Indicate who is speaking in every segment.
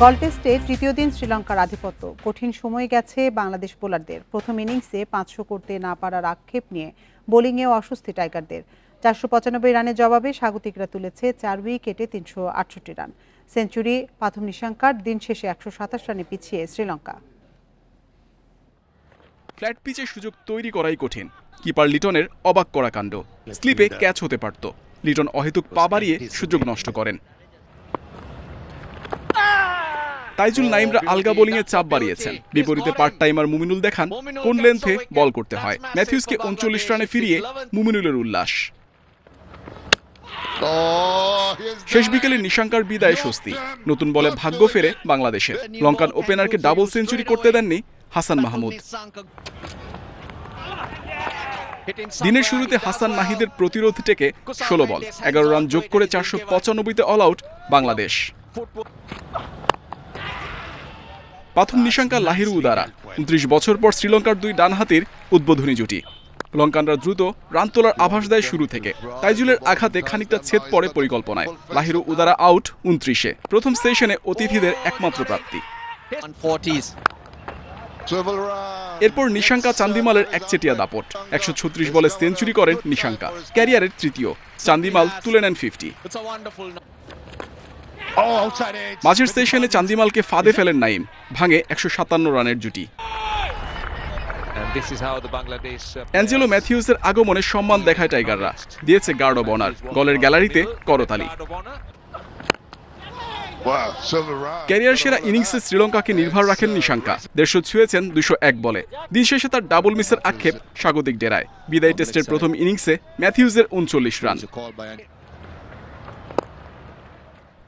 Speaker 1: গল টেস্টে তৃতীয় দিন শ্রীলঙ্কার আধিপত্য। কঠিন সময় গেছে বাংলাদেশ বোলারদের। প্রথম ইনিংসে 500 করতে না পারার আক্ষেপ নিয়ে বোলিংয়েও অস্বস্তি টাইগারদের। 495 রানের জবাবে স্বাগতিকরা তুলেছে 4 উইকেটে 368 রান। সেঞ্চুরি পাথম নিশাঙ্কার। দিন শেষে 127 রানে পিছিয়ে শ্রীলঙ্কা।
Speaker 2: ফ্ল্যাট পিচে সুযোগ তৈরি করাই কঠিন। কিপার লিটনের অবাক করা কাণ্ড। স্লিপে ক্যাচ হতে পারত। লিটন অহেতুক পা বাড়িয়ে সুযোগ নষ্ট করেন। তাইজুল নাইমরা আলগা বোলিংয়ে চাপ বাড়িয়েছেন। বিপরীতে পার্ট টাইমার মুমিনুল দেখান কোন লেন্থে বল করতে হয়। ম্যাথিউসকে 39 রানে ফিরিয়ে মুমিনুলের উল্লাস। শেষ বিকেলে নিশাঙ্কার বিদায় স্বস্তি। নতুন বলে ভাগ্য ফেরে বাংলাদেশের। লঙ্কান ওপেনারকে ডাবল সেঞ্চুরি করতে দেননি হাসান মাহমুদ। দিনের শুরুতে হাসান নাহিদের প্রতিরোধ টেকে 16 বল 11 রান যোগ করে 495-তে অল আউট বাংলাদেশ। পাথম নিশাঙ্কা লাহিরু উদারা। 29 বছর পর শ্রীলঙ্কার দুই ডানহাতির উদ্বোধনী জুটি। লঙ্কানরা দ্রুত রান তোলার আভাস দেয় শুরু থেকে। তাইজুলের আঘাতে খানিকটা ছেদ পড়ে পরিকল্পনায়। লাহিরু উদারা আউট 29-এ। প্রথম সেশনে অতিথিদের একমাত্র প্রাপ্তি। এরপর নিশাঙ্কা চান্দিমালের একচেটিয়া দাপট। 136 বলে সেঞ্চুরি করেন নিশাঙ্কা। ক্যারিয়ারের তৃতীয়। চান্দিমাল তুলে নেন 50। মাঝের সেশনে চান্দিমালকে ফাঁদে ফেলেন নাইম। ভাঙে 157 রানের জুটি। অ্যাঞ্জেলো ম্যাথিউসের আগমনে সম্মান দেখায় টাইগাররা। দিয়েছে গার্ড অব অনার। গলের গ্যালারিতে করতালি। ক্যারিয়ার সেরা ইনিংসে শ্রীলঙ্কাকে নির্ভর রাখেন নিশাঙ্কা। 150 ছুঁয়েছেন 201 বলে। দিন শেষে তার ডাবল মিসের আক্ষেপ স্বাগতিক ডেরায়। বিদায় টেস্টের প্রথম ইনিংসে ম্যাথিউসের 39 রান।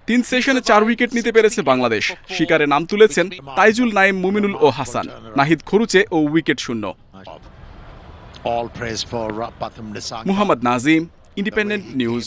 Speaker 2: 3 সেশনে 4 উইকেট নিতে পেরেছে বাংলাদেশ। শিকারে নাম তুলেছেন তাইজুল, নাইম, মুমিনুল ও হাসান। নাহিদ খরুচে ও উইকেট শূন্য। Muhammad Nazim, independent news.